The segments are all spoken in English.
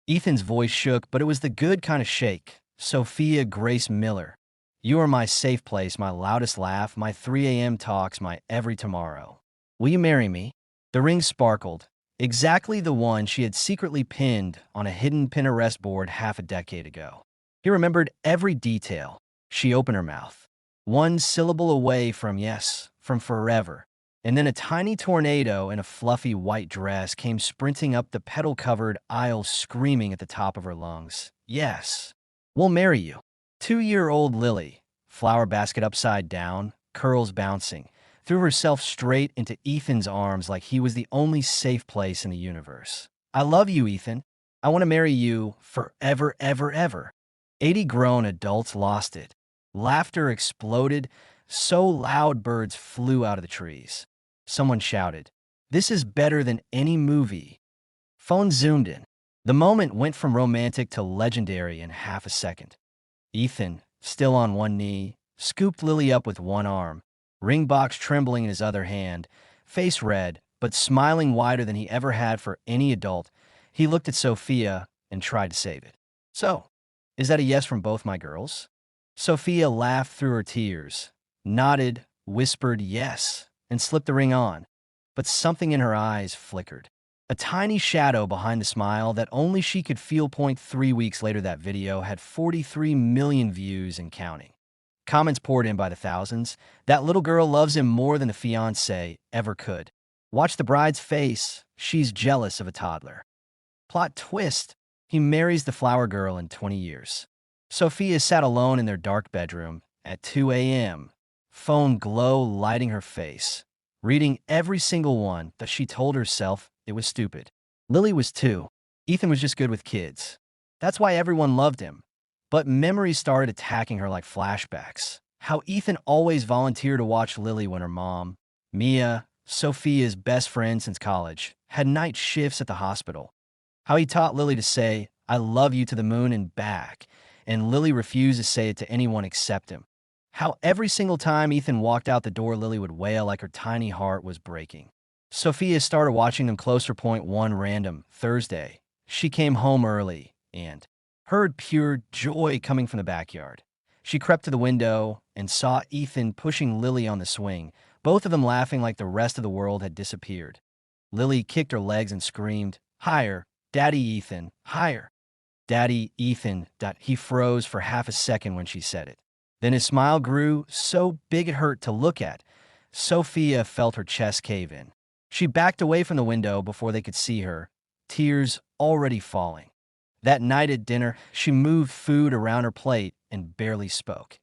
Ethan's voice shook, but it was the good kind of shake. Sophia Grace Miller. You are my safe place, my loudest laugh, my 3 a.m. talks, my every tomorrow. Will you marry me? The ring sparkled. Exactly the one she had secretly pinned on a hidden Pinterest board half a decade ago. He remembered every detail. She opened her mouth. One syllable away from yes, from forever. And then a tiny tornado in a fluffy white dress came sprinting up the petal-covered aisle screaming at the top of her lungs. Yes, we'll marry you. 2-year-old Lily, flower basket upside down, curls bouncing, threw herself straight into Ethan's arms like he was the only safe place in the universe. I love you, Ethan. I want to marry you forever, ever, ever. 80 grown adults lost it. Laughter exploded, so loud birds flew out of the trees. Someone shouted, "This is better than any movie." Phone zoomed in. The moment went from romantic to legendary in half a second. Ethan, still on one knee, scooped Lily up with one arm, ring box trembling in his other hand, face red, but smiling wider than he ever had for any adult. He looked at Sophia and tried to save it. So, is that a yes from both my girls? Sophia laughed through her tears, nodded, whispered yes, and slipped the ring on. But something in her eyes flickered. A tiny shadow behind the smile that only she could feel. 3 weeks later, that video had 43 million views and counting. Comments poured in by the thousands. That little girl loves him more than the fiancé ever could. Watch the bride's face. She's jealous of a toddler. Plot twist. He marries the flower girl in 20 years. Sophia sat alone in their dark bedroom at 2 a.m., phone glow lighting her face, reading every single one that she told herself it was stupid. Lily was 2. Ethan was just good with kids. That's why everyone loved him. But memories started attacking her like flashbacks. How Ethan always volunteered to watch Lily when her mom, Mia, Sophia's best friend since college, had night shifts at the hospital. How he taught Lily to say, "I love you" to the moon and back, and Lily refused to say it to anyone except him. How every single time Ethan walked out the door, Lily would wail like her tiny heart was breaking. Sophia started watching them closer. One random Thursday, she came home early and heard pure joy coming from the backyard. She crept to the window and saw Ethan pushing Lily on the swing, both of them laughing like the rest of the world had disappeared. Lily kicked her legs and screamed, "Higher, Daddy Ethan, higher." Daddy Ethan. He froze for half a second when she said it. Then his smile grew so big it hurt to look at. Sophia felt her chest cave in. She backed away from the window before they could see her, tears already falling. That night at dinner, she moved food around her plate and barely spoke.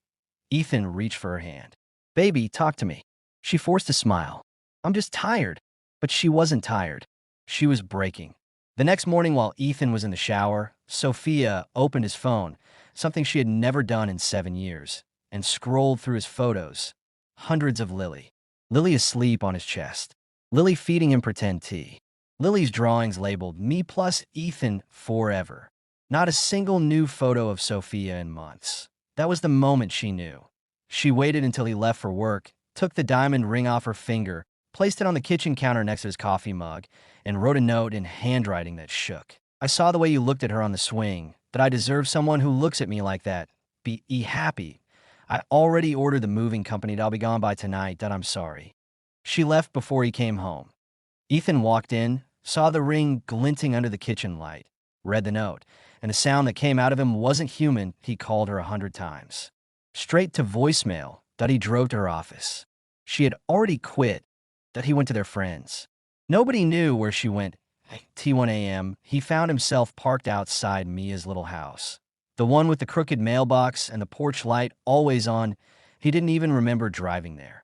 Ethan reached for her hand. "Baby, talk to me." She forced a smile. "I'm just tired." But she wasn't tired. She was breaking. The next morning while Ethan was in the shower, Sophia opened his phone, something she had never done in 7 years, and scrolled through his photos. Hundreds of Lily. Lily asleep on his chest. Lily feeding him pretend tea. Lily's drawings labeled "Me plus Ethan forever." Not a single new photo of Sophia in months. That was the moment she knew. She waited until he left for work, took the diamond ring off her finger, placed it on the kitchen counter next to his coffee mug, and wrote a note in handwriting that shook. "I saw the way you looked at her on the swing, that I deserve someone who looks at me like that. Be happy. I already ordered the moving company that I'll be gone by tonight, that I'm sorry." She left before he came home. Ethan walked in, saw the ring glinting under the kitchen light, read the note, and the sound that came out of him wasn't human. He called her 100 times. Straight to voicemail, that he drove to her office. She had already quit, that he went to their friends. Nobody knew where she went. T1 a.m., he found himself parked outside Mia's little house. The one with the crooked mailbox and the porch light always on. He didn't even remember driving there.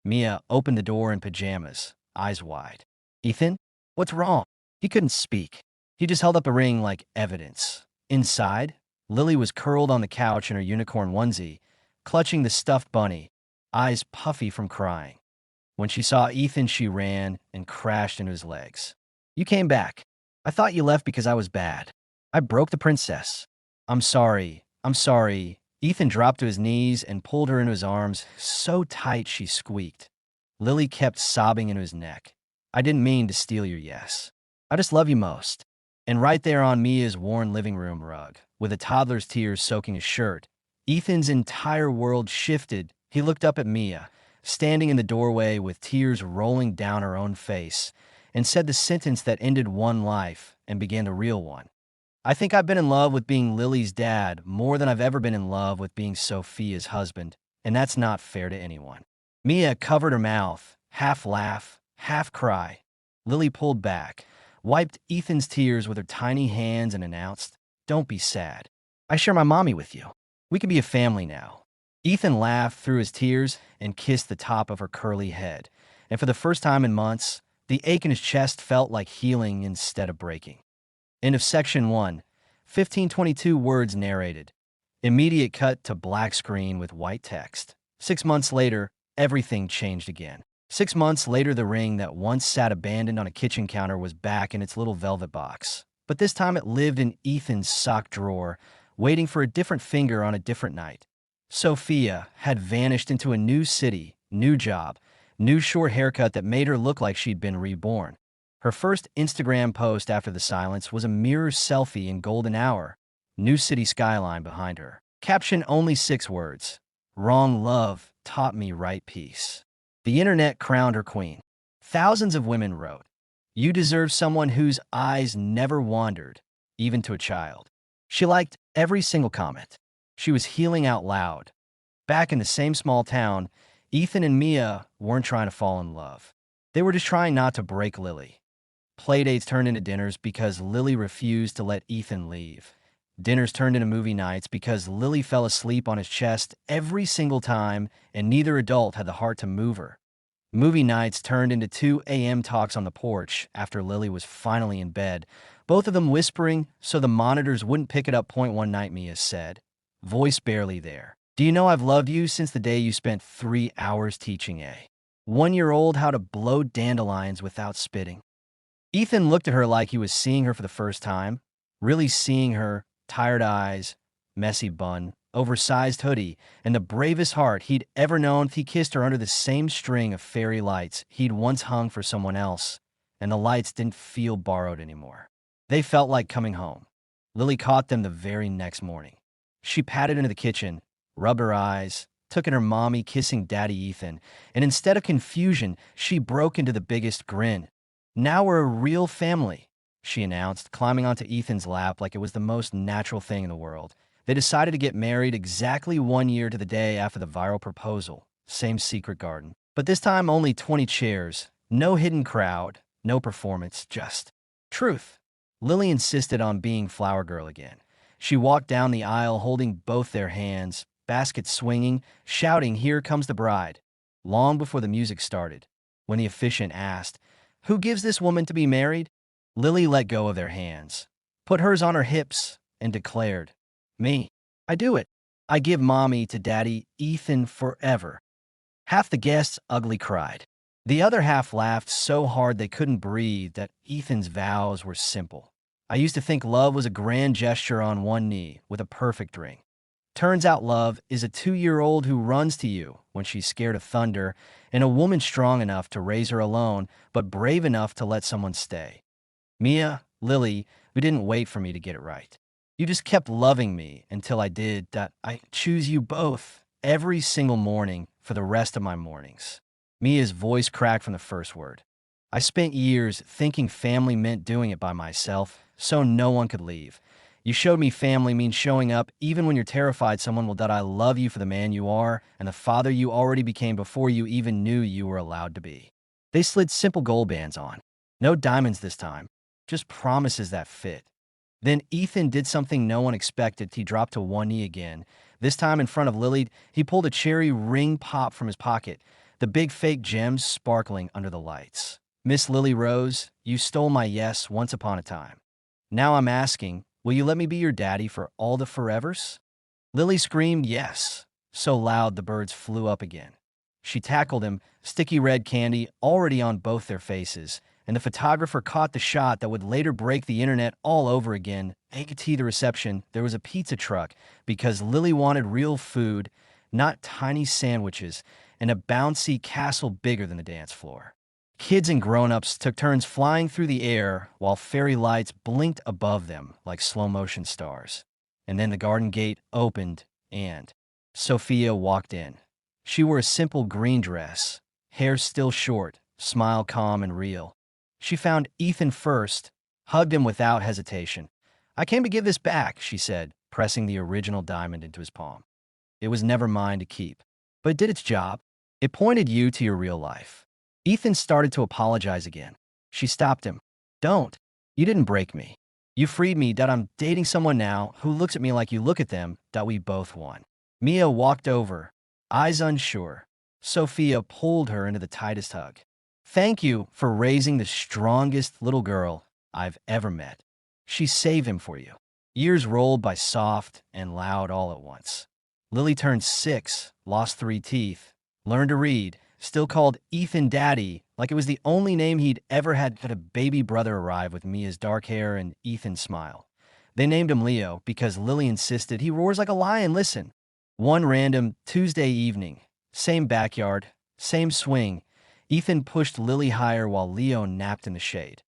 Mia opened the door in pajamas, eyes wide. "Ethan, what's wrong?" He couldn't speak. He just held up the ring like evidence. Inside, Lily was curled on the couch in her unicorn onesie, clutching the stuffed bunny, eyes puffy from crying. When she saw Ethan, she ran and crashed into his legs. "You came back. I thought you left because I was bad. I broke the princess. I'm sorry. I'm sorry." Ethan dropped to his knees and pulled her into his arms so tight she squeaked. Lily kept sobbing into his neck. "I didn't mean to steal your yes. I just love you most." And right there on Mia's worn living room rug, with a toddler's tears soaking his shirt, Ethan's entire world shifted. He looked up at Mia, standing in the doorway with tears rolling down her own face, and said the sentence that ended one life and began a real one. I think I've been in love with being Lily's dad more than I've ever been in love with being Sophia's husband, and that's not fair to anyone. Mia covered her mouth, half laugh, half cry. Lily pulled back, wiped Ethan's tears with her tiny hands, and announced, "Don't be sad. I share my mommy with you. We can be a family now." Ethan laughed through his tears and kissed the top of her curly head, and for the first time in months, the ache in his chest felt like healing instead of breaking. End of section 1. 1522 words narrated. Immediate cut to black screen with white text. 6 months later, everything changed again. 6 months later, the ring that once sat abandoned on a kitchen counter was back in its little velvet box. But this time it lived in Ethan's sock drawer, waiting for a different finger on a different night. Sophia had vanished into a new city, new job, new short haircut that made her look like she'd been reborn. Her first Instagram post after the silence was a mirror selfie in golden hour, new city skyline behind her. Caption only 6 words. Wrong love taught me right peace. The internet crowned her queen. Thousands of women wrote, "You deserve someone whose eyes never wandered, even to a child." She liked every single comment. She was healing out loud. Back in the same small town, Ethan and Mia weren't trying to fall in love. They were just trying not to break Lily. Playdates turned into dinners because Lily refused to let Ethan leave. Dinners turned into movie nights because Lily fell asleep on his chest every single time, and neither adult had the heart to move her. Movie nights turned into 2 a.m. talks on the porch after Lily was finally in bed, both of them whispering so the monitors wouldn't pick it up. Point one night, Mia said, voice barely there, "Do you know I've loved you since the day you spent 3 hours teaching a 1-year-old how to blow dandelions without spitting?" Ethan looked at her like he was seeing her for the first time, really seeing her, tired eyes, messy bun, oversized hoodie, and the bravest heart he'd ever known. He kissed her under the same string of fairy lights he'd once hung for someone else, and the lights didn't feel borrowed anymore. They felt like coming home. Lily caught them the very next morning. She padded into the kitchen, rubbed her eyes, took in her mommy kissing Daddy Ethan, and instead of confusion, she broke into the biggest grin. "Now we're a real family," she announced, climbing onto Ethan's lap like it was the most natural thing in the world. They decided to get married exactly 1 year to the day after the viral proposal. Same secret garden. But this time only 20 chairs, no hidden crowd, no performance, just truth. Lily insisted on being flower girl again. She walked down the aisle holding both their hands, basket swinging, shouting, "Here comes the bride," long before the music started. When the officiant asked, "Who gives this woman to be married?" Lily let go of their hands, put hers on her hips, and declared, "Me. I do it. I give mommy to Daddy Ethan forever." Half the guests ugly cried. The other half laughed so hard they couldn't breathe that Ethan's vows were simple. "I used to think love was a grand gesture on one knee with a perfect ring. Turns out love is a 2-year-old who runs to you when she's scared of thunder, and a woman strong enough to raise her alone, but brave enough to let someone stay. Mia, Lily, you didn't wait for me to get it right. You just kept loving me until I did that. I choose you both every single morning for the rest of my mornings." Mia's voice cracked from the first word. "I spent years thinking family meant doing it by myself, so no one could leave. You showed me family means showing up even when you're terrified someone will doubt I love you for the man you are and the father you already became before you even knew you were allowed to be." They slid simple gold bands on. No diamonds this time, just promises that fit. Then Ethan did something no one expected. He dropped to one knee again. This time in front of Lily, he pulled a cherry ring pop from his pocket, the big fake gems sparkling under the lights. "Miss Lily Rose, you stole my yes once upon a time. Now I'm asking, will you let me be your daddy for all the forevers?" Lily screamed yes, so loud the birds flew up again. She tackled him, sticky red candy already on both their faces, and the photographer caught the shot that would later break the internet all over again. AT the reception, there was a pizza truck because Lily wanted real food, not tiny sandwiches, and a bouncy castle bigger than the dance floor. Kids and grown-ups took turns flying through the air while fairy lights blinked above them like slow-motion stars. And then the garden gate opened and Sophia walked in. She wore a simple green dress, hair still short, smile calm and real. She found Ethan first, hugged him without hesitation. "I came to give this back," she said, pressing the original diamond into his palm. "It was never mine to keep, but it did its job. It pointed you to your real life." Ethan started to apologize again. She stopped him. "Don't. You didn't break me. You freed me. I'm dating someone now who looks at me like you look at them. We both won." Mia walked over, eyes unsure. Sophia pulled her into the tightest hug. "Thank you for raising the strongest little girl I've ever met." She saved him for you. Years rolled by soft and loud all at once. Lily turned 6, lost 3 teeth, learned to read, still called Ethan Daddy like it was the only name he'd ever had a baby brother arrive with Mia's dark hair and Ethan's smile. They named him Leo because Lily insisted he roars like a lion. Listen. One random Tuesday evening, same backyard, same swing, Ethan pushed Lily higher while Leo napped in the shade.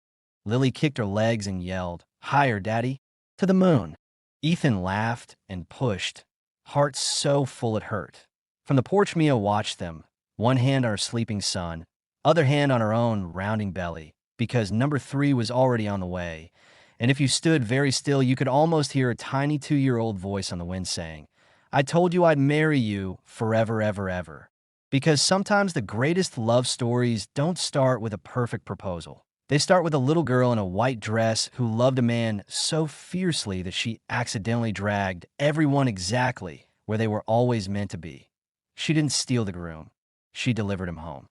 Lily kicked her legs and yelled, "Higher, Daddy, to the moon." Ethan laughed and pushed, heart so full it hurt. From the porch, Mia watched them, one hand on her sleeping son, other hand on her own rounding belly, because number 3 was already on the way. And if you stood very still, you could almost hear a tiny 2-year-old voice on the wind saying, "I told you I'd marry you forever, ever, ever." Because sometimes the greatest love stories don't start with a perfect proposal. They start with a little girl in a white dress who loved a man so fiercely that she accidentally dragged everyone exactly where they were always meant to be. She didn't steal the groom. She delivered him home.